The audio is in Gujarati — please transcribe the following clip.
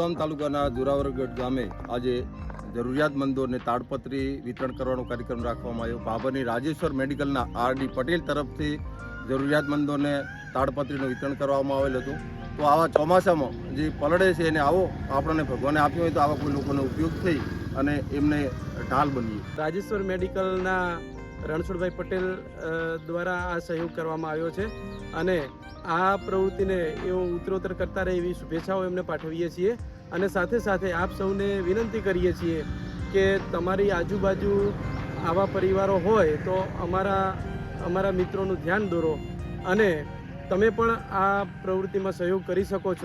કડવામ તાલુકાના જોરાવરગઢ ગામે આજે જરૂરિયાતમંદોને તાડપત્રી વિતરણ કરવાનો કાર્યક્રમ રાખવામાં આવ્યો। ભાભરની રાજેશ્વર મેડિકલના આર.ડી. પટેલ તરફથી જરૂરિયાતમંદોને તાડપત્રીનું વિતરણ કરવામાં આવેલ હતું। તો આવા ચોમાસામાં જે પલળે છે એને આવો આપણને ભગવાને આપ્યો હોય તો આવા કોઈ લોકોનો ઉપયોગ થઈ અને એમને ઢાલ બનીએ। રાજેશ્વર મેડિકલના રણછોડભાઈ પટેલ દ્વારા આ સહયોગ કરવામાં આવ્યો છે અને આ પ્રવૃત્તિને એવો ઉત્તરોત્તર કરતા રહે એવી શુભેચ્છાઓ એમને પાઠવીએ છીએ અને સાથે સાથે આપ સૌને વિનંતી કરીએ છીએ કે તમારી આજુબાજુ આવા પરિવારો હોય તો અમારા મિત્રોનું ધ્યાન દોરો અને તમે પણ આ પ્રવૃત્તિમાં સહયોગ કરી શકો છો।